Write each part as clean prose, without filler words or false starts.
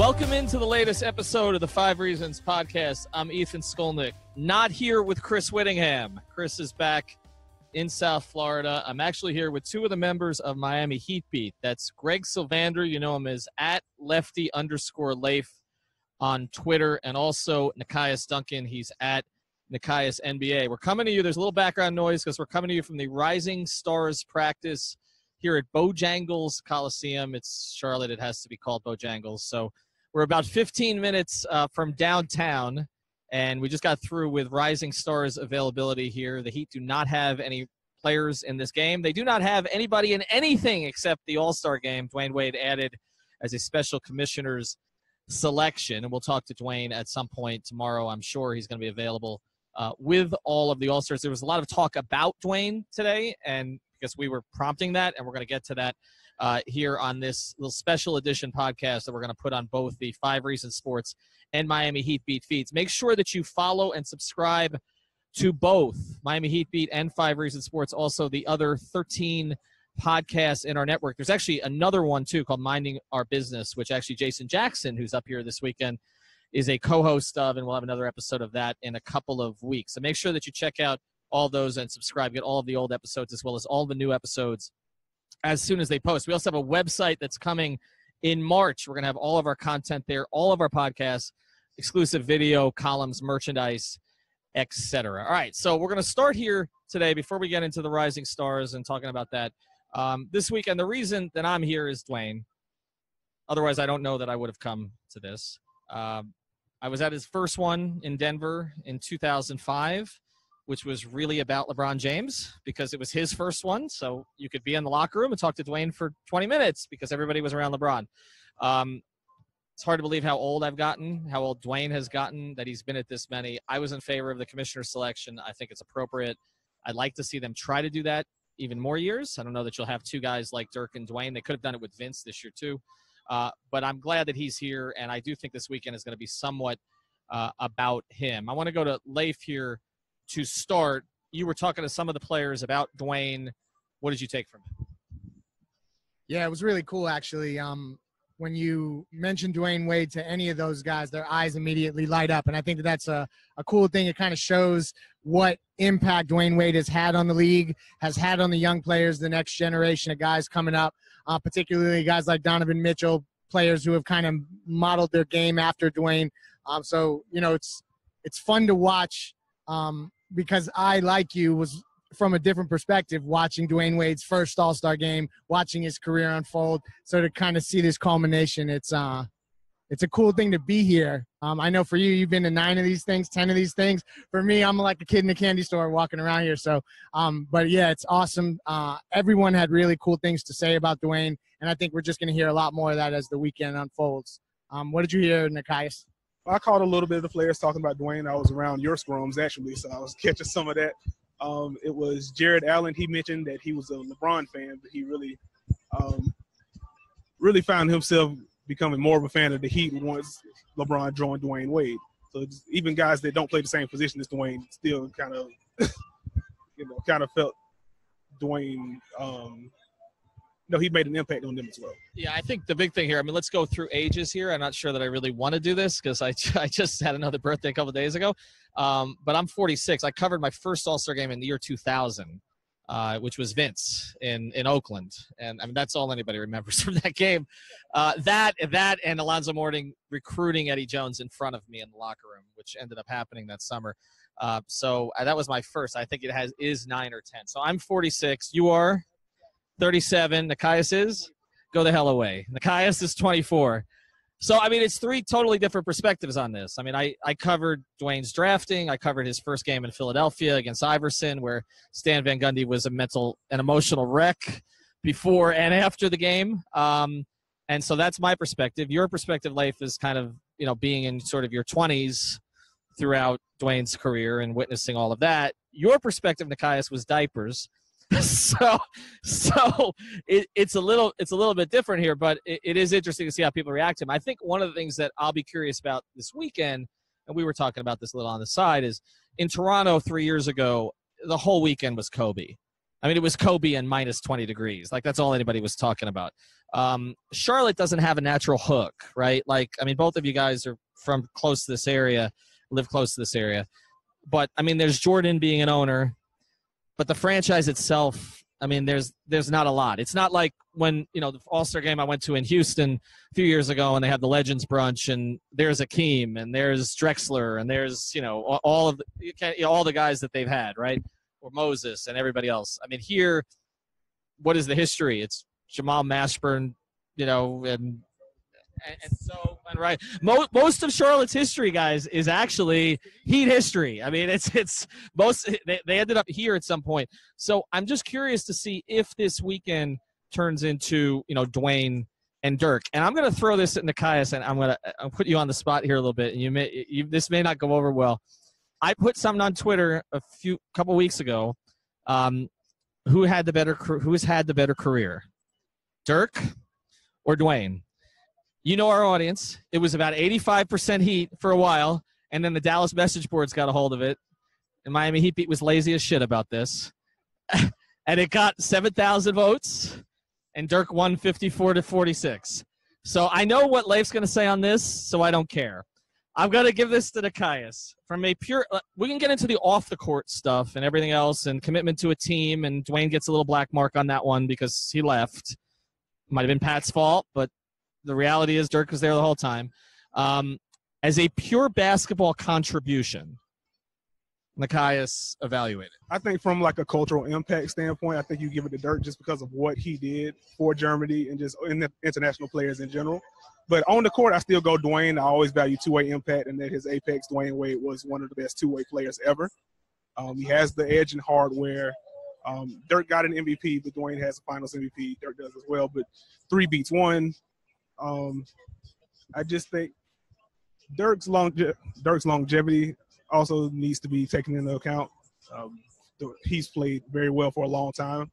Welcome into the latest episode of the 5 Reasons podcast. I'm Ethan Skolnick, not here with Chris Whittingham. Chris is back in South Florida. I'm actually here with two of the members of Miami Heat Beat. That's Greg Sylvander. You know him as at @lefty_Leif on Twitter, and also Nekias Duncan. He's at Nekias NBA. We're coming to you. There's a little background noise because we're coming to you from the Rising Stars practice here at Bojangles Coliseum. It's Charlotte. It has to be called Bojangles. So we're about 15 minutes from downtown, and we just got through with Rising Stars availability here. The Heat do not have any players in this game. They do not have anybody in anything except the All-Star game. Dwyane Wade added as a special commissioner's selection, and we'll talk to Dwyane at some point tomorrow. I'm sure he's going to be available with all of the All-Stars. There was a lot of talk about Dwyane today, and because we were prompting that, and we're going to get to that here on this little special edition podcast that we're going to put on both the 5 Reasons Sports and Miami Heat Beat feeds. Make sure that you follow and subscribe to both Miami Heat Beat and 5 Reasons Sports, also the other 13 podcasts in our network. There's actually another one, too, called Minding Our Business, which actually Jason Jackson, who's up here this weekend, is a co-host of, and we'll have another episode of that in a couple of weeks. So make sure that you check out all those and subscribe, get all of the old episodes as well as all the new episodes as soon as they post. We also have a website that's coming in March. We're going to have all of our content there, all of our podcasts, exclusive video, columns, merchandise, etc. All right, so we're going to start here today before we get into the Rising Stars and talking about that. This weekend, the reason that I'm here is Dwyane. Otherwise, I don't know that I would have come to this. I was at his first one in Denver in 2005. Which was really about LeBron James because it was his first one. So you could be in the locker room and talk to Dwyane for 20 minutes because everybody was around LeBron. It's hard to believe how old I've gotten, how old Dwyane has gotten, that he's been at this many. I was in favor of the commissioner's selection. I think it's appropriate. I'd like to see them try to do that even more years. I don't know that you'll have two guys like Dirk and Dwyane. They could have done it with Vince this year too. But I'm glad that he's here, and I do think this weekend is going to be somewhat about him. I want to go to Leif here. To start, you were talking to some of the players about Dwyane. What did you take from him? Yeah, it was really cool, actually. When you mention Dwyane Wade to any of those guys, their eyes immediately light up. And I think that that's a cool thing. It kind of shows what impact Dwyane Wade has had on the league, has had on the young players, the next generation of guys coming up, particularly guys like Donovan Mitchell, players who have kind of modeled their game after Dwyane. So, you know, it's fun to watch. Because I, like you, was from a different perspective watching Dwyane Wade's first All-Star game, watching his career unfold. So to kind of see this culmination, it's a cool thing to be here. I know for you, you've been to 9 of these things, 10 of these things. For me, I'm like a kid in a candy store walking around here. So, but yeah, it's awesome. Everyone had really cool things to say about Dwyane, and I think we're just going to hear a lot more of that as the weekend unfolds. What did you hear, Nekias? I caught a little bit of the players talking about Dwyane. I was around your scrums, actually, so I was catching some of that. It was Jared Allen. He mentioned that he was a LeBron fan, but he really found himself becoming more of a fan of the Heat once LeBron joined Dwyane Wade. So even guys that don't play the same position as Dwyane still kind of, felt Dwyane he made an impact on them as well. Yeah, I think the big thing here, let's go through ages here. I'm not sure that I really want to do this because I just had another birthday a couple of days ago. But I'm 46. I covered my first All-Star game in the year 2000, which was Vince in Oakland. And that's all anybody remembers from that game. That and Alonzo Mourning recruiting Eddie Jones in front of me in the locker room, which ended up happening that summer. So that was my first. I think it is 9 or 10. So I'm 46. You are 37. Nekias is? Go the hell away. Nekias is 24. So, it's 3 totally different perspectives on this. I covered Dwyane's drafting. I covered his first game in Philadelphia against Iverson, where Stan Van Gundy was a mental and emotional wreck before and after the game. And so that's my perspective. Your perspective, Leif, is kind of, being in sort of your 20s throughout Dwyane's career and witnessing all of that. Your perspective, Nekias, was diapers. So it's a little bit different here, but it is interesting to see how people react to him. I think one of the things that I'll be curious about this weekend, and we were talking about this a little on the side, is in Toronto 3 years ago, the whole weekend was Kobe. It was Kobe and minus 20 degrees. Like, that's all anybody was talking about. Charlotte doesn't have a natural hook, right? Like, I mean, both of you guys are from close to this area, live close to this area. But, I mean, there's Jordan being an owner, but the franchise itself, I mean, there's not a lot. It's not like when, you know, the All-Star game I went to in Houston a few years ago and they had the Legends Brunch and there's Akeem and there's Drexler and there's, you know, all the guys that they've had, right? Or Moses and everybody else. I mean, here, what is the history? It's Jamal Mashburn, you know, and right. Most of Charlotte's history, guys, is actually Heat history. I mean, it's most they ended up here at some point. So I'm just curious to see if this weekend turns into, you know, Dwyane and Dirk. And I'm going to throw this at Nekias, and I'll put you on the spot here a little bit. And this may not go over well. I put something on Twitter a couple weeks ago. Who has had the better career, Dirk or Dwyane? You know our audience. It was about 85% Heat for a while, and then the Dallas message boards got a hold of it. And Miami Heat beat was lazy as shit about this. And it got 7,000 votes, and Dirk won 54-46. So I know what Leif's going to say on this, so I don't care. I'm going to give this to Nekias. From a pure we can get into the off-the-court stuff and everything else and commitment to a team, and Dwyane gets a little black mark on that one because he left. Might have been Pat's fault, but the reality is Dirk was there the whole time. As a pure basketball contribution, Nekias evaluated. I think from like a cultural impact standpoint, I think you give it to Dirk just because of what he did for Germany and just in the international players in general. But on the court, I still go Dwyane. I always value two-way impact, and at his apex, Dwyane Wade was one of the best two-way players ever. He has the edge in hardware. Dirk got an MVP, but Dwyane has a Finals MVP. Dirk does as well, but 3 beats 1. I just think Dirk's longevity also needs to be taken into account. He's played very well for a long time,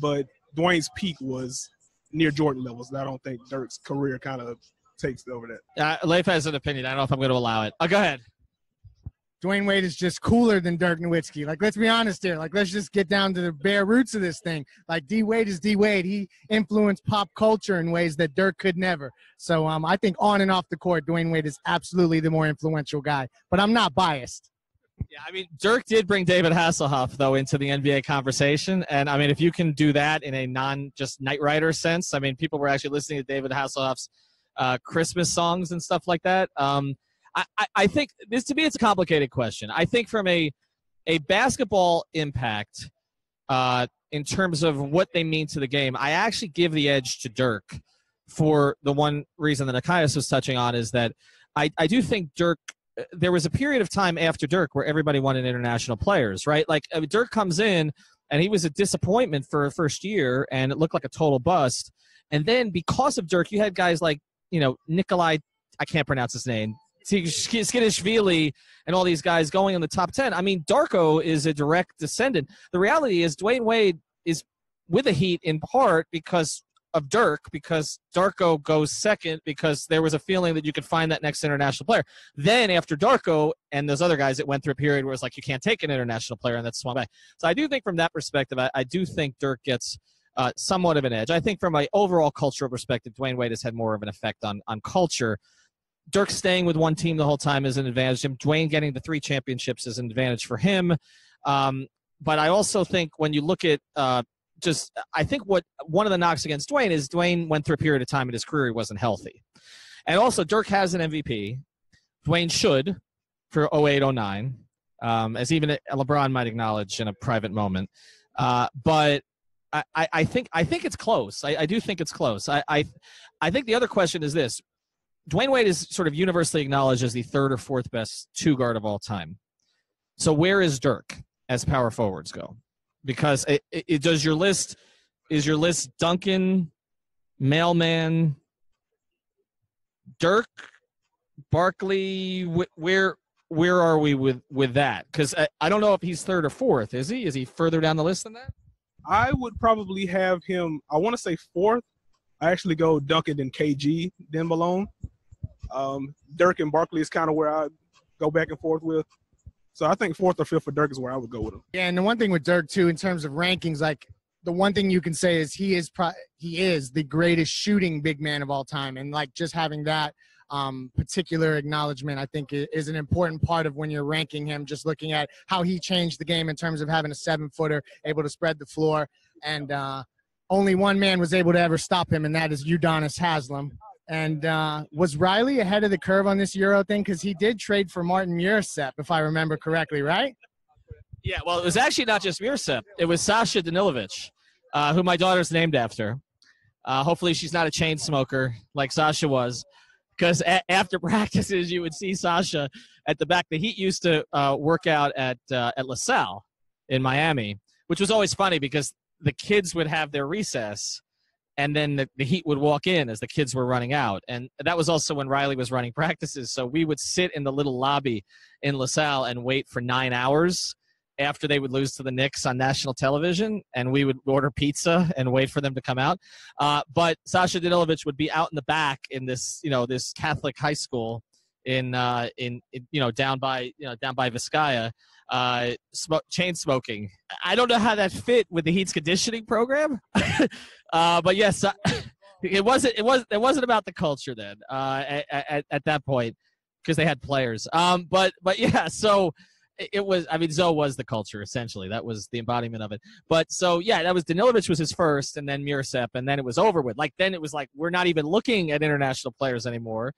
but Dwyane's peak was near Jordan levels. And I don't think Dirk's career kind of takes over that. Leif has an opinion. I don't know if I'm going to allow it. Go ahead. Dwyane Wade is just cooler than Dirk Nowitzki. Like, let's be honest here. Like, let's just get down to the bare roots of this thing. Like, D. Wade is D. Wade. He influenced pop culture in ways that Dirk could never. So I think on and off the court, Dwyane Wade is absolutely the more influential guy. But I'm not biased. Yeah, I mean, Dirk did bring David Hasselhoff, though, into the NBA conversation. And, I mean, if you can do that in a non-just Knight Rider sense, I mean, people were actually listening to David Hasselhoff's Christmas songs and stuff like that. I think this, to me, it's a complicated question. I think from a basketball impact in terms of what they mean to the game, I actually give the edge to Dirk for the one reason that Nekias was touching on is that I do think Dirk – there was a period of time after Dirk where everybody wanted international players, right? Like, I mean, Dirk comes in, and he was a disappointment for a first year, and it looked like a total bust. And then because of Dirk, you had guys like, you know, Nikolai – I can't pronounce his name – Skidishvili and all these guys going in the top 10. I mean, Darko is a direct descendant. The reality is Dwyane Wade is with the Heat in part because of Dirk, because Darko goes second because there was a feeling that you could find that next international player. Then after Darko and those other guys, it went through a period where it's like you can't take an international player, and that's swung back. So I do think from that perspective, I do think Dirk gets somewhat of an edge. I think from an overall cultural perspective, Dwyane Wade has had more of an effect on culture. Dirk staying with one team the whole time is an advantage. Dwyane getting the 3 championships is an advantage for him. But I also think when you look at I think what one of the knocks against Dwyane is Dwyane went through a period of time in his career he wasn't healthy. And also Dirk has an MVP. Dwyane should for 08-09, as even LeBron might acknowledge in a private moment. But I think it's close. I do think it's close. I think the other question is this. Dwyane Wade is sort of universally acknowledged as the 3rd or 4th best 2 guard of all time. So where is Dirk as power forwards go? Because is your list Duncan, Mailman, Dirk, Barkley? Where are we with that? Because I don't know if he's 3rd or 4th. Is he? Is he further down the list than that? I would probably have him. I want to say 4th. I actually go Duncan and KG, then Malone. Dirk and Barkley is kind of where I go back and forth with. So I think 4th or 5th for Dirk is where I would go with him. Yeah, and the one thing with Dirk, too, in terms of rankings, like the one thing you can say is he is the greatest shooting big man of all time. And like just having that particular acknowledgement, I think is an important part of when you're ranking him, just looking at how he changed the game in terms of having a 7-footer, able to spread the floor. And only one man was able to ever stop him, and that is Udonis Haslem. And was Riley ahead of the curve on this Euro thing? Because he did trade for Martin Mursep, if I remember correctly, right? Yeah, well, it was actually not just Mursep. It was Sasha Danilovic, who my daughter's named after. Hopefully she's not a chain smoker like Sasha was, because after practices you would see Sasha at the back. The Heat used to work out at LaSalle in Miami, which was always funny because the kids would have their recess, and then the Heat would walk in as the kids were running out. And that was also when Riley was running practices. So we would sit in the little lobby in LaSalle and wait for 9 hours after they would lose to the Knicks on national television, and we would order pizza and wait for them to come out. But Sasha Danilovic would be out in the back in this, this Catholic high school in down by Vizcaya, chain smoking. I don't know how that fit with the Heat's conditioning program, but yes, it wasn't about the culture then at that point, because they had players. But yeah, so it was. I mean, Zoe was the culture essentially. That was the embodiment of it. But so yeah, that was Danilovic was his first, and then Mursep, and then it was over with. Like then it was like we're not even looking at international players anymore.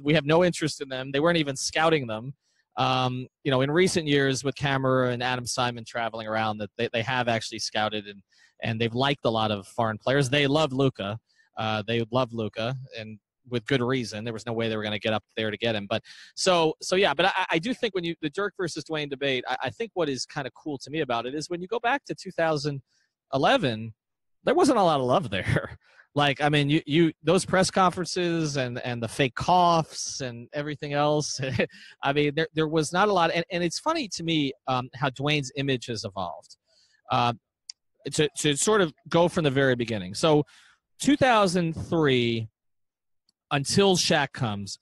We have no interest in them. They weren't even scouting them. In recent years with Camera and Adam Simon traveling around, that they have actually scouted and they've liked a lot of foreign players. They love Luka. And with good reason. There was no way they were going to get up there to get him. But so yeah, but I do think when the Dirk versus Dwyane debate, I think what is kind of cool to me about it is when you go back to 2011, there wasn't a lot of love there. Like, I mean, you those press conferences and the fake coughs and everything else. I mean, there was not a lot. And it's funny to me how Dwyane's image has evolved. To sort of go from the very beginning. So 2003, until Shaq comes,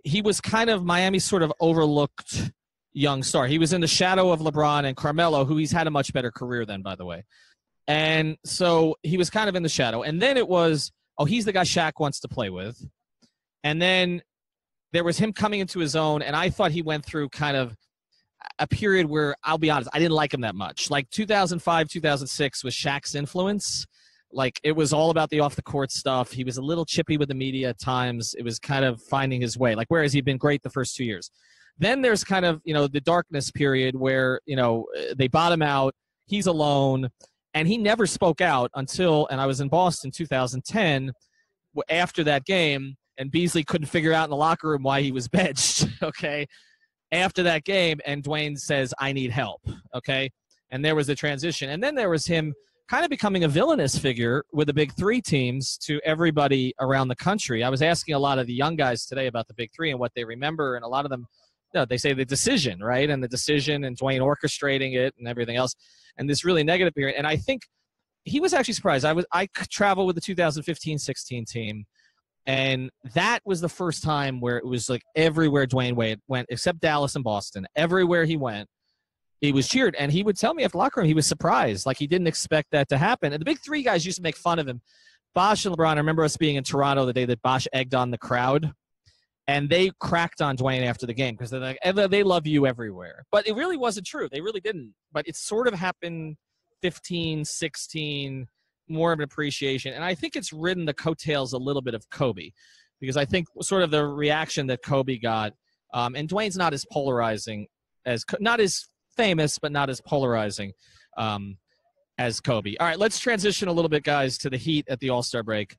he was kind of Miami's sort of overlooked young star. He was in the shadow of LeBron and Carmelo, who he's had a much better career than, by the way. And so he was kind of in the shadow. And then it was, he's the guy Shaq wants to play with. And then there was him coming into his own, and I thought he went through kind of a period where, I'll be honest, I didn't like him that much. Like 2005, 2006 was Shaq's influence. Like, it was all about the off-the-court stuff. He was a little chippy with the media at times. It was kind of finding his way. Like, whereas he'd been great the first 2 years. Then there's kind of, the darkness period where, they bottom out. He's alone. And he never spoke out until, and I was in Boston 2010, after that game, and Beasley couldn't figure out in the locker room why he was benched, okay, after that game, and Dwyane says, I need help, okay? And there was the transition. And then there was him kind of becoming a villainous figure with the Big Three teams to everybody around the country. I was asking a lot of the young guys today about the Big Three and what they remember, and a lot of them, they say the decision, right? And the decision and Dwyane orchestrating it and everything else. And this really negative period. And I think he was actually surprised. I traveled with the 2015-16 team, and that was the first time where it was like everywhere Dwyane Wade went, except Dallas and Boston. Everywhere he went, he was cheered. And he would tell me after the locker room he was surprised. Like, he didn't expect that to happen. And the Big Three guys used to make fun of him. Bosh and LeBron, I remember us being in Toronto the day that Bosh egged on the crowd. And they cracked on Dwyane after the game because they're like, they love you everywhere. But it really wasn't true. They really didn't. But it sort of happened 15, 16, more of an appreciation. And I think it's ridden the coattails a little bit of Kobe, because I think sort of the reaction that Kobe got, and Dwyane's not as polarizing, not as famous, but not as polarizing as Kobe. All right, let's transition a little bit, guys, to the Heat at the All-Star break,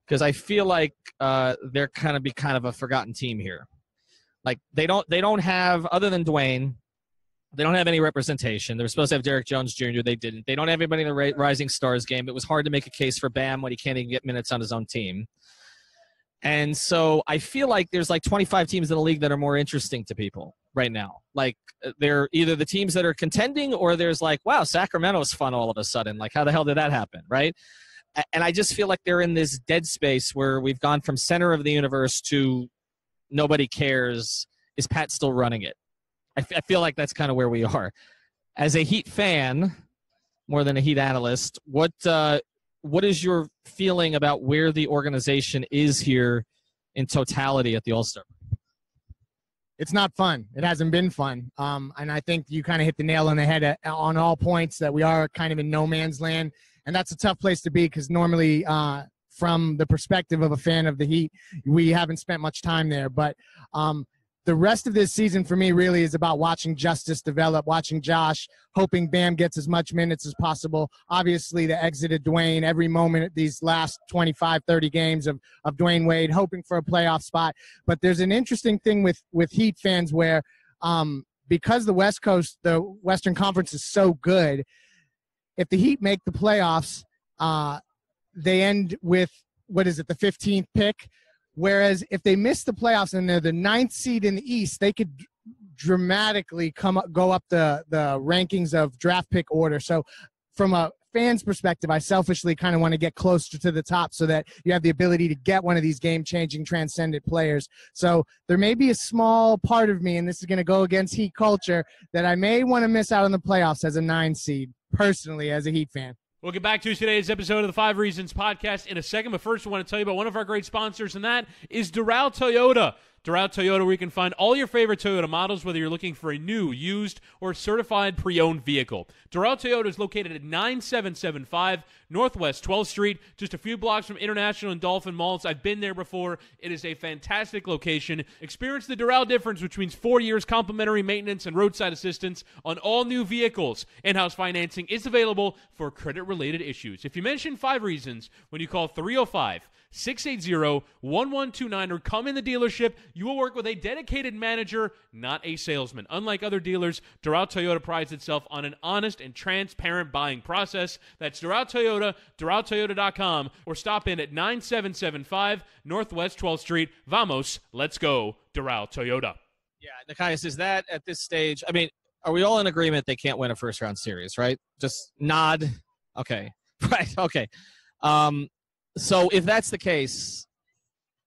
because I feel like they're kind of a forgotten team here. Like, they don't have, other than Dwyane, they don't have any representation. They were supposed to have Derrick Jones Jr. They didn't. They don't have anybody in the Rising Stars game. It was hard to make a case for Bam when he can't even get minutes on his own team. And so I feel like there's like 25 teams in the league that are more interesting to people right now. Like, they're either the teams that are contending, or there's like, wow, Sacramento's fun all of a sudden. Like, how the hell did that happen, right? And I just feel like they're in this dead space where we've gone from center of the universe to nobody cares. Is Pat still running it? I feel like that's kind of where we are. As a Heat fan, more than a Heat analyst. What is your feeling about where the organization is here in totality at the All-Star? It's not fun. It hasn't been fun. And I think you kind of hit the nail on the head on all points that we are kind of in no man's land. And that's a tough place to be because normally from the perspective of a fan of the Heat, we haven't spent much time there. But the rest of this season for me really is about watching Justice develop, watching Josh, hoping Bam gets as much minutes as possible. Obviously, the exit of Dwyane every moment these last 25, 30 games of Dwyane Wade, hoping for a playoff spot. But there's an interesting thing with Heat fans where because the West Coast, the Western Conference is so good, if the Heat make the playoffs, they end with, the 15th pick? Whereas if they miss the playoffs and they're the 9th seed in the East, they could dramatically go up the rankings of draft pick order. So from a fan's perspective, I selfishly kind of want to get closer to the top so that you have the ability to get one of these game-changing, transcendent players. So there may be a small part of me, and this is going to go against Heat culture, that I may want to miss out on the playoffs as a 9 seed, personally, as a Heat fan. We'll get back to today's episode of the 5 Reasons Podcast in a second, but first I want to tell you about one of our great sponsors, and that is Doral Toyota. Doral Toyota, where you can find all your favorite Toyota models, whether you're looking for a new, used, or certified pre-owned vehicle. Doral Toyota is located at 9775 Northwest 12th Street, just a few blocks from International and Dolphin Malls. I've been there before. It is a fantastic location. Experience the Doral difference, which means 4 years complimentary maintenance and roadside assistance on all new vehicles. In-house financing is available for credit-related issues. If you mention 5 Reasons when you call 305-680-1129 or come in the dealership, you will work with a dedicated manager, not a salesman. Unlike other dealers, Doral Toyota prides itself on an honest and transparent buying process. That's Doral Toyota, DoralToyota.com, or stop in at 9775 Northwest 12th Street. Vamos, let's go, Doral Toyota. Yeah, Nekias, is that at this stage? I mean, are we all in agreement they can't win a first-round series, right? Just nod. Okay. Right, okay. So if that's the case,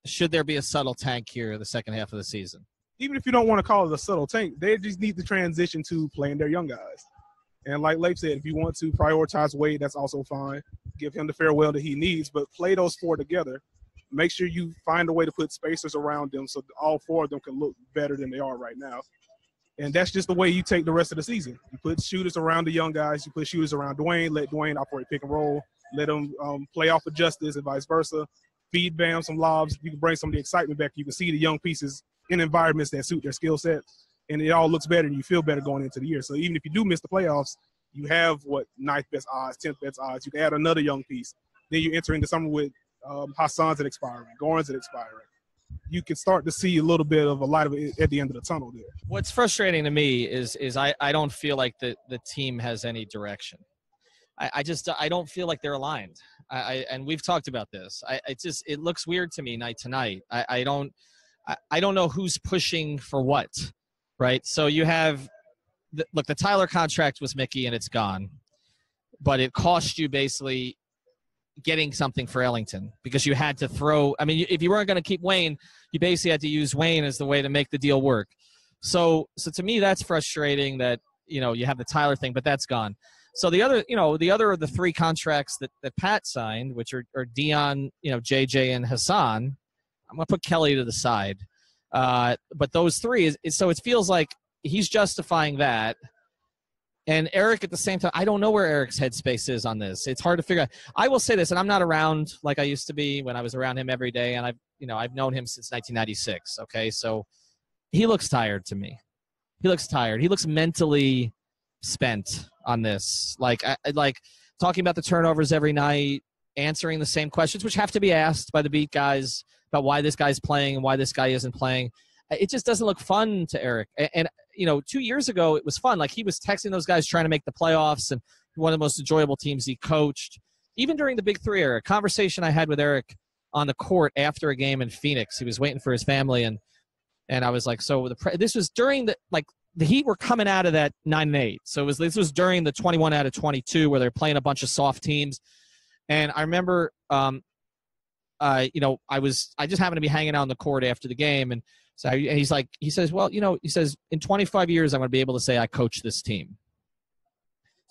should there be a subtle tank here the second half of the season? Even if you don't want to call it a subtle tank, they just need to transition to playing their young guys. And like Leif said, if you want to prioritize Wade, that's also fine. Give him the farewell that he needs, but play those 4 together. Make sure you find a way to put spacers around them so all 4 of them can look better than they are right now. And that's just the way you take the rest of the season. You put shooters around the young guys. You put shooters around Dwyane. Let Dwyane operate pick and roll. Let him play off of Justice and vice versa. Feed Bam some lobs. You can bring some of the excitement back. You can see the young pieces in environments that suit their skill set. And it all looks better and you feel better going into the year. So even if you do miss the playoffs, you have, 9th best odds, 10th best odds. You can add another young piece. Then you're entering the summer with Hassan's at expiring, Goran's at expiring. You can start to see a little bit of a light of it at the end of the tunnel there. What's frustrating to me is I don't feel like the team has any direction. I don't feel like they're aligned. And we've talked about this. It looks weird to me night to night. I don't know who's pushing for what, right? So you have the Tyler contract was Mickey and it's gone, but it cost you basically getting something for Ellington because you had to throw. I mean, if you weren't going to keep Wayne, you basically had to use Wayne as the way to make the deal work. So to me, that's frustrating that you have the Tyler thing, but that's gone. So the other of the 3 contracts that Pat signed, which are Dion, JJ, and Hassan, I'm going to put Kelly to the side. But those 3, so it feels like he's justifying that. And Eric at the same time, I don't know where Eric's headspace is on this. It's hard to figure out. I will say this, and I'm not around like I used to be when I was around him every day, and I've known him since 1996, okay? So he looks tired to me. He looks tired. He looks mentally spent on this. Like talking about the turnovers every night, answering the same questions, which have to be asked by the beat guys about why this guy's playing and why this guy isn't playing. It just doesn't look fun to Eric. And 2 years ago, it was fun. Like, he was texting those guys trying to make the playoffs, and one of the most enjoyable teams he coached. Even during the Big 3 era, a conversation I had with Eric on the court after a game in Phoenix. He was waiting for his family, and I was like, so this was during the Heat were coming out of that 9-8. So this was during the 21 out of 22 where they're playing a bunch of soft teams. And I remember, I just happened to be hanging out on the court after the game, and so he says, in 25 years, I'm going to be able to say I coached this team.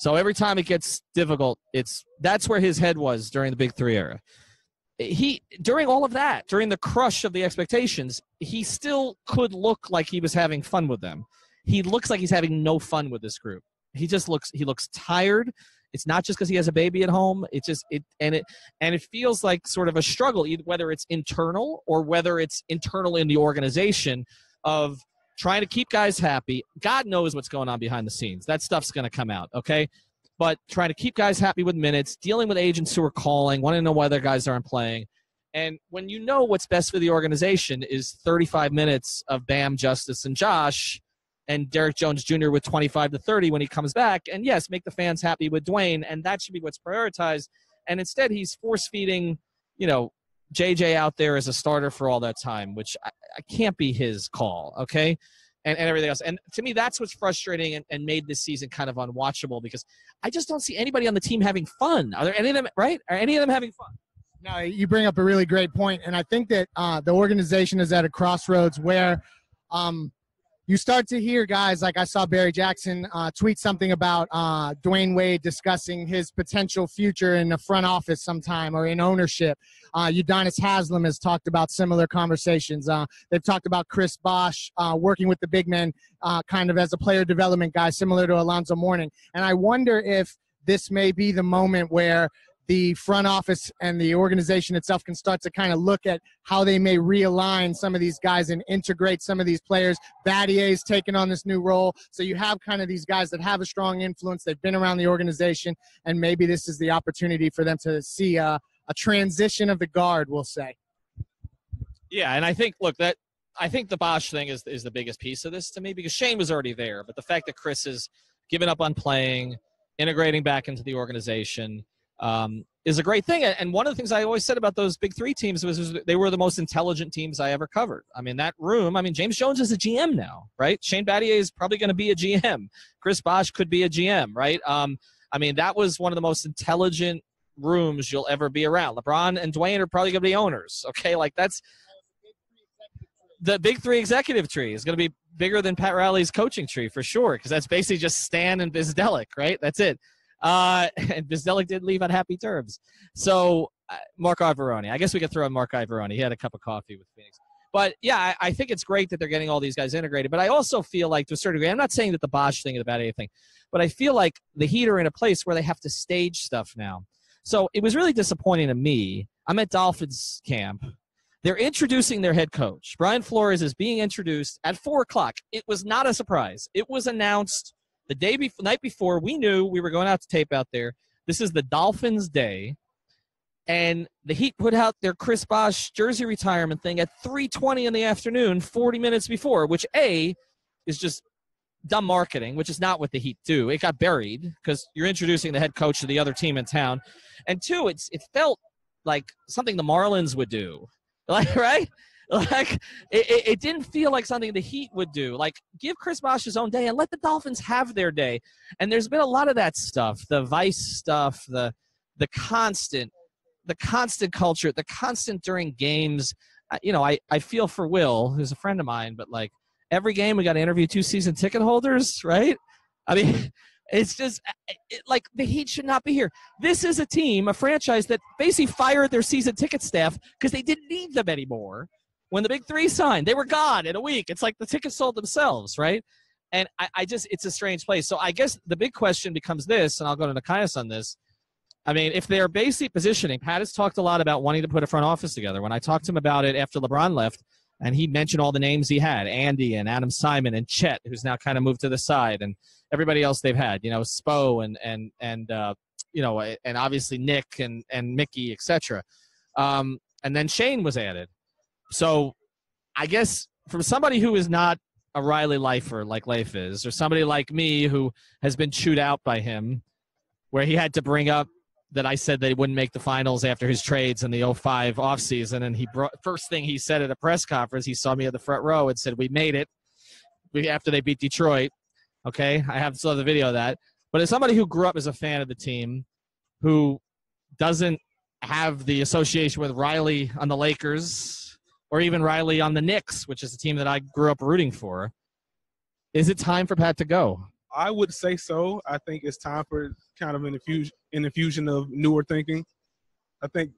So every time it gets difficult, that's where his head was during the Big Three era. During all of that, during the crush of the expectations, he still could look like he was having fun with them. He looks like he's having no fun with this group. He looks tired. It's not just because he has a baby at home. It feels like sort of a struggle, whether it's internal or whether it's internal in the organization of trying to keep guys happy. God knows what's going on behind the scenes. That stuff's going to come out, okay? But trying to keep guys happy with minutes, dealing with agents who are calling, wanting to know why their guys aren't playing. And when you know what's best for the organization is 35 minutes of Bam, Justice, and Josh, and Derek Jones Jr. with 25 to 30 when he comes back, and yes, make the fans happy with Dwyane, and that should be what's prioritized. And instead he's force-feeding, JJ out there as a starter for all that time, which I can't be his call, okay? And everything else. And to me, that's what's frustrating and made this season kind of unwatchable because I just don't see anybody on the team having fun. Are there any of them, right? Are any of them having fun? No, you bring up a really great point, and I think that the organization is at a crossroads where you start to hear guys like I saw Barry Jackson tweet something about Dwyane Wade discussing his potential future in the front office sometime or in ownership. Udonis Haslem has talked about similar conversations. They've talked about Chris Bosh working with the big men kind of as a player development guy, similar to Alonzo Mourning. And I wonder if this may be the moment where the front office and the organization itself can start to kind of look at how they may realign some of these guys and integrate some of these players. Battier's taken on this new role. So you have kind of these guys that have a strong influence. They've been around the organization, and maybe this is the opportunity for them to see a transition of the guard, we'll say. Yeah, and I think, I think the Bosh thing is the biggest piece of this to me because Shane was already there. But the fact that Chris has given up on playing, integrating back into the organization, is a great thing. And one of the things I always said about those Big Three teams was they were the most intelligent teams I ever covered. I mean, that room, James Jones is a GM now, right? Shane Battier is probably going to be a GM. Chris Bosh could be a GM, right? That was one of the most intelligent rooms you'll ever be around. LeBron and Dwyane are probably going to be owners, okay? Like that's the Big Three executive tree is going to be bigger than Pat Riley's coaching tree for sure because that's basically just Stan and Bizdelic, right? That's it. And Bizdelic did leave on happy terms. So Mark Ivaroni. I guess we could throw in Mark Ivaroni. He had a cup of coffee with Phoenix. But, yeah, I think it's great that they're getting all these guys integrated. But I also feel like, to a certain degree, I'm not saying that the Bosh thing is about anything, but I feel like the Heat are in a place where they have to stage stuff now. So it was really disappointing to me. I'm at Dolphins camp. They're introducing their head coach. Brian Flores is being introduced at 4 o'clock. It was not a surprise. It was announced the night before. We knew we were going out to tape out there. This is the Dolphins' day. And the Heat put out their Chris Bosh jersey retirement thing at 3:20 in the afternoon, 40 minutes before, which, A, is just dumb marketing, which is not what the Heat do. It got buried because you're introducing the head coach to the other team in town. And 2, it felt like something the Marlins would do. Like, right? Like, it didn't feel like something the Heat would do. Like, give Chris Bosh his own day and let the Dolphins have their day. And there's been a lot of that stuff, the Vice stuff, the constant culture, the constant during games. I feel for Will, who's a friend of mine, but, like, every game we got to interview 2 season ticket holders, right? It's just like the Heat should not be here. This is a team, a franchise that basically fired their season ticket staff because they didn't need them anymore. When the Big Three signed, they were gone in a week. It's like the tickets sold themselves, right? And it's a strange place. So I guess the big question becomes this, and I'll go to Nekias on this. If they're basically positioning, Pat has talked a lot about wanting to put a front office together. When I talked to him about it after LeBron left, and he mentioned all the names he had, Andy and Adam Simon and Chet, who's now kind of moved to the side, and everybody else they've had, Spo and obviously Nick and Mickey, etc. And then Shane was added. So I guess from somebody who is not a Riley lifer like Leif is, or somebody like me who has been chewed out by him, where he had to bring up that I said that he wouldn't make the finals after his trades in the 2005 offseason, and first thing he said at a press conference, he saw me at the front row and said, "We made it." After they beat Detroit. Okay, I have still have the video of that. But as somebody who grew up as a fan of the team, who doesn't have the association with Riley on the Lakers or even Riley on the Knicks, which is a team that I grew up rooting for, is it time for Pat to go? I would say so. I think it's time for kind of an infusion of newer thinking. I think,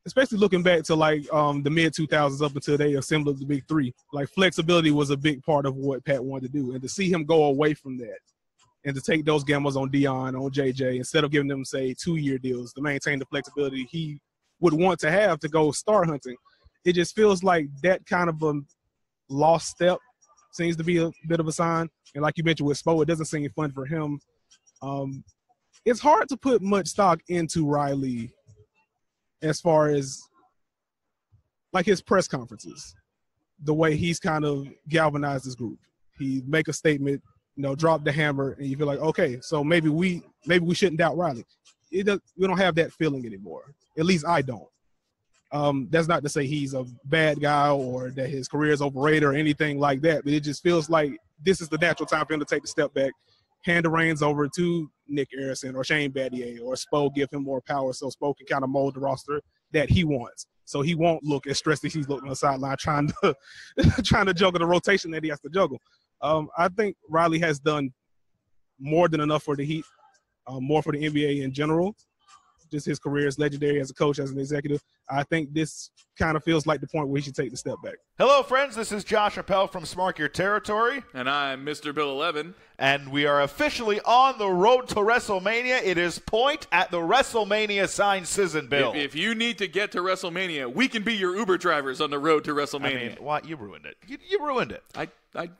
especially looking back to like the mid-2000s up until they assembled the Big Three, like flexibility was a big part of what Pat wanted to do. And to see him go away from that and to take those gambles on Deion, on JJ, instead of giving them, say, 2-year deals to maintain the flexibility he would want to have to go star hunting, it just feels like that kind of a lost step seems to be a bit of a sign. And like you mentioned with Spo, it doesn't seem fun for him. It's hard to put much stock into Riley as far as like his press conferences, the way he's kind of galvanized this group. He make a statement, drop the hammer, and you feel like, okay, so maybe we shouldn't doubt Riley. We don't have that feeling anymore. At least I don't. That's not to say he's a bad guy or that his career is overrated or anything like that, but it just feels like this is the natural time for him to take the step back, hand the reins over to Nick Harrison or Shane Battier or Spo, give him more power so Spo can kind of mold the roster that he wants. So he won't look as stressed as he's looking on the sideline trying to juggle the rotation that he has to juggle. I think Riley has done more than enough for the Heat, more for the NBA in general. Just his career is legendary as a coach, as an executive. I think this kind of feels like the point where he should take the step back. Hello, friends. This is Josh Appel from Smart Your Territory. And I'm Mr. Bill 11. And we are officially on the road to WrestleMania. It is point at the WrestleMania sign season, Bill. If you need to get to WrestleMania, we can be your Uber drivers on the road to WrestleMania. I mean, what? You ruined it. You ruined it. I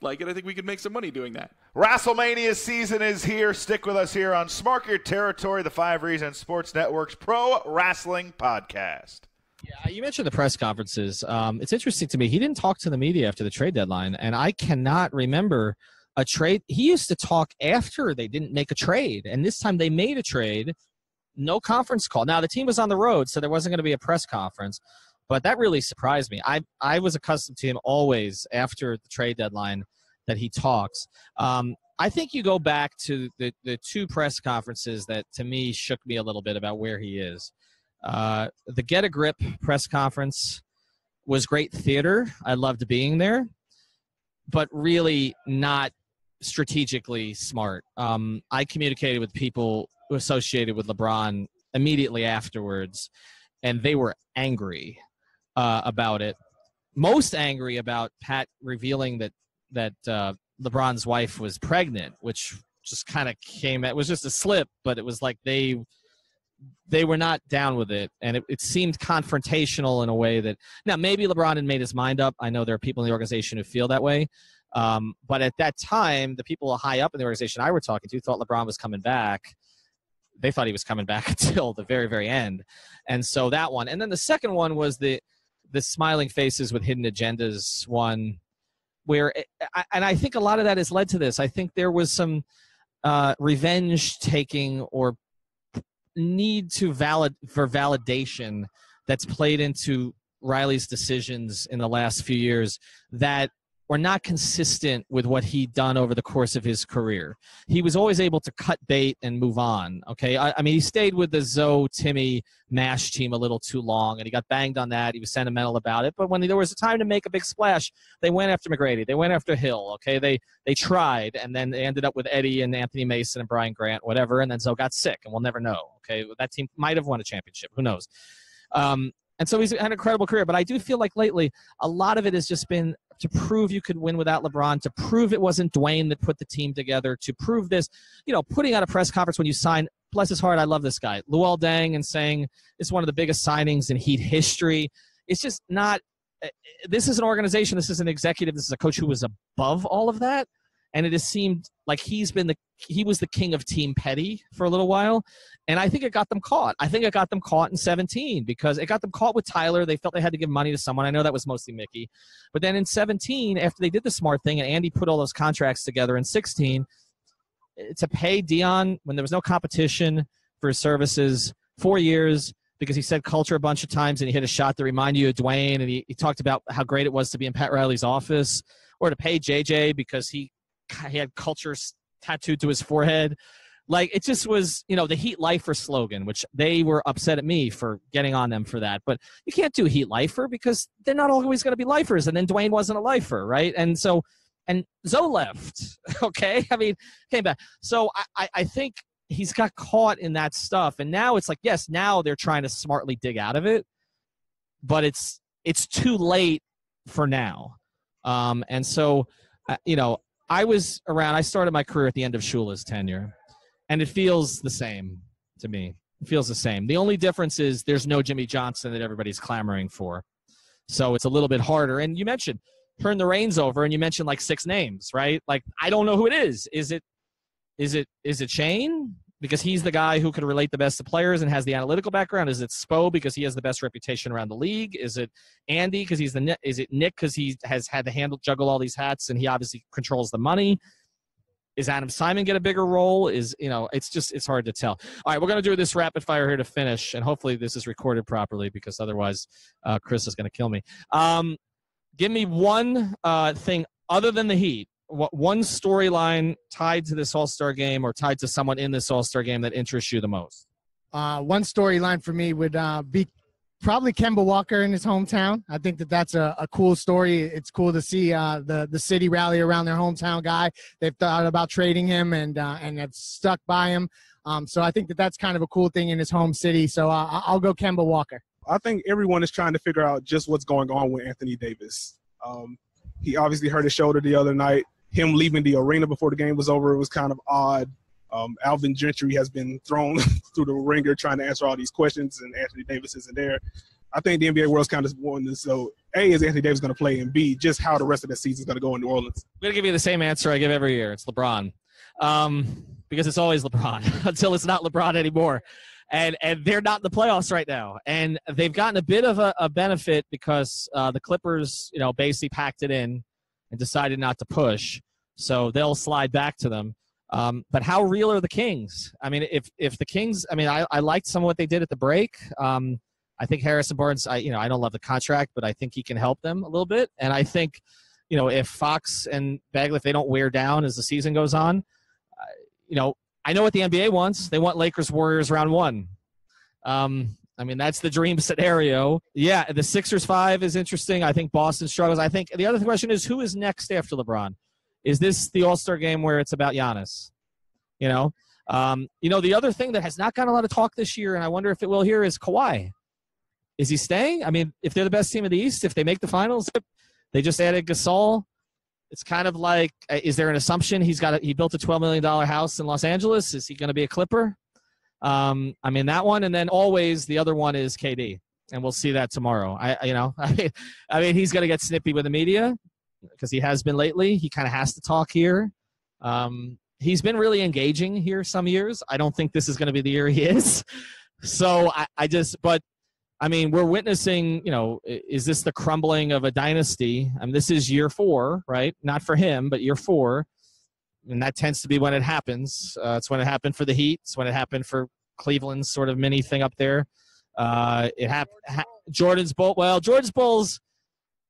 like it. I think we could make some money doing that. WrestleMania season is here. Stick with us here on Smart Your Territory, the 5 Reasons Sports Network's pro wrestling podcast. Yeah, you mentioned the press conferences. It's interesting to me. He didn't talk to the media after the trade deadline, and I cannot remember a trade. He used to talk after they didn't make a trade, and this time they made a trade, no conference call. Now, the team was on the road, so there wasn't going to be a press conference, but that really surprised me. I was accustomed to him always after the trade deadline that he talks. I think you go back to the 2 press conferences that, to me, shook me a little bit about where he is. The Get a Grip press conference was great theater. I loved being there, but really not strategically smart. I communicated with people associated with LeBron immediately afterwards, and they were angry about it. Most angry about Pat revealing that LeBron's wife was pregnant, which just kind of it was just a slip, but it was like they were not down with it, and it seemed confrontational in a way that – now, maybe LeBron had made his mind up. I know there are people in the organization who feel that way. But at that time, the people high up in the organization I were talking to thought LeBron was coming back. They thought he was coming back until the very, very end. And so that one. And then the second one was the smiling faces with hidden agendas one, where – and I think a lot of that has led to this. I think there was some revenge taking or – need for validation that's played into Riley's decisions in the last few years that were not consistent with what he'd done over the course of his career. He was always able to cut bait and move on, okay? I mean, he stayed with the Zoe Timmy MASH team a little too long, and he got banged on that. He was sentimental about it. But when there was a time to make a big splash, they went after McGrady. They went after Hill, okay? They tried, and then they ended up with Eddie and Anthony Mason and Brian Grant, whatever, and then Zoe got sick, and we'll never know, okay? That team might have won a championship. Who knows? And so he's had an incredible career. But I do feel like lately a lot of it has just been to prove you could win without LeBron, to prove it wasn't Dwyane that put the team together, to prove this, putting out a press conference when you sign, bless his heart, I love this guy, Luol Deng, and saying it's one of the biggest signings in Heat history. It's just not – this is an organization, this is an executive, this is a coach who was above all of that. And it has seemed like he was the king of Team Petty for a little while. And I think it got them caught. I think it got them caught in 17 because it got them caught with Tyler. They felt they had to give money to someone. I know that was mostly Mickey. But then in 17, after they did the smart thing and Andy put all those contracts together in 16, to pay Deion when there was no competition for his services, 4 years, because he said culture a bunch of times and he hit a shot to remind you of Dwyane, and he talked about how great it was to be in Pat Riley's office, or to pay JJ because he had culture tattooed to his forehead. Like, it just was, the Heat Lifer slogan, which they were upset at me for getting on them for that. But you can't do Heat Lifer because they're not always going to be lifers. And then Dwyane wasn't a lifer, right? And so and Zoe left. Okay, I mean, came back. So I think he's got caught in that stuff, and now it's like, yes, now they're trying to smartly dig out of it, but it's too late for now. And so, I was around. I started my career at the end of Shula's tenure, and it feels the same to me. It feels the same. The only difference is there's no Jimmy Johnson that everybody's clamoring for, so it's a little bit harder. And you mentioned turn the reins over, and you mentioned like 6 names, right? Like, I don't know who it is. Is it Shane because he's the guy who could relate the best to players and has the analytical background? Is it Spo because he has the best reputation around the league? Is it Andy because is it Nick because he has had to juggle all these hats and he obviously controls the money? Is Adam Simon get a bigger role? It's hard to tell. All right, we're going to do this rapid fire here to finish, and hopefully this is recorded properly because otherwise Chris is going to kill me. Give me one thing other than the Heat. One storyline tied to this All-Star game or tied to someone in this All-Star game that interests you the most? One storyline for me would be probably Kemba Walker in his hometown. I think that's a cool story. It's cool to see the city rally around their hometown guy. They've thought about trading him and have stuck by him. So I think that's kind of a cool thing in his home city. So I'll go Kemba Walker. I think everyone is trying to figure out just what's going on with Anthony Davis. He obviously hurt his shoulder the other night. Him leaving the arena before the game was over, it was kind of odd. Alvin Gentry has been thrown through the ringer trying to answer all these questions, and Anthony Davis isn't there. I think the NBA world's kind of wondering, so A, is Anthony Davis going to play, and B, just how the rest of the season is going to go in New Orleans. I'm going to give you the same answer I give every year. It's LeBron. Because it's always LeBron until it's not LeBron anymore. And they're not in the playoffs right now. And they've gotten a bit of a benefit because the Clippers, basically packed it in and decided not to push. So they'll slide back to them. But how real are the Kings? I mean, if the Kings – I liked some of what they did at the break. I think Harrison Barnes, I don't love the contract, but I think he can help them a little bit. And I think, if Fox and Bagley, if they don't wear down as the season goes on, I know what the NBA wants. They want Lakers-Warriors round 1. That's the dream scenario. Yeah, the Sixers 5 is interesting. I think Boston struggles. I think the other question is who is next after LeBron? Is this the All-Star game where it's about Giannis? The other thing that has not gotten a lot of talk this year, and I wonder if it will here, is Kawhi. Is he staying? If they're the best team in the East, if they make the finals, they just added Gasol. It's kind of like, is there an assumption he built a $12 million house in Los Angeles? Is he going to be a Clipper? That one, and then always the other one is KD, and we'll see that tomorrow. He's going to get snippy with the media because he has been lately. He kind of has to talk here. He's been really engaging here some years. I don't think this is going to be the year he is. So we're witnessing, is this the crumbling of a dynasty? This is year 4, right? Not for him, but year 4. And that tends to be when it happens. It's when it happened for the Heat. It's when it happened for Cleveland's sort of mini thing up there. Jordan's Bulls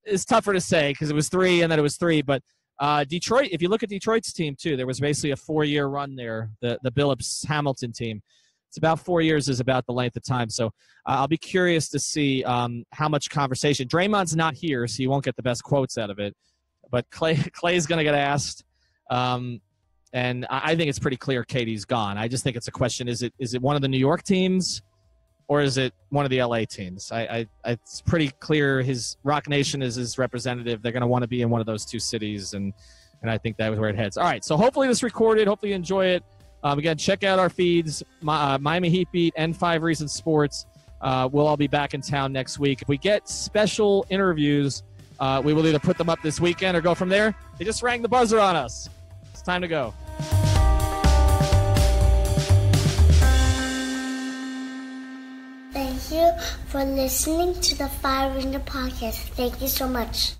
is tougher to say because it was 3 and then it was 3. But Detroit, if you look at Detroit's team too, there was basically a 4-year run there, the Billups-Hamilton team. It's about 4 years is about the length of time. So I'll be curious to see how much conversation. Draymond's not here, so you won't get the best quotes out of it. But Clay's going to get asked. And I think it's pretty clear KD's gone. I just think it's a question, is it one of the New York teams or is it one of the LA teams? It's pretty clear his Rock Nation is his representative. They're going to want to be in one of those 2 cities, and I think that was where it heads. All right, so hopefully this recorded. Hopefully you enjoy it. Again, check out our feeds, Miami Heat Beat and 5 Reasons Sports. We'll all be back in town next week. If we get special interviews, we will either put them up this weekend or go from there. They just rang the buzzer on us. It's time to go. Thank you for listening to the 5 Reasons Podcast. Thank you so much.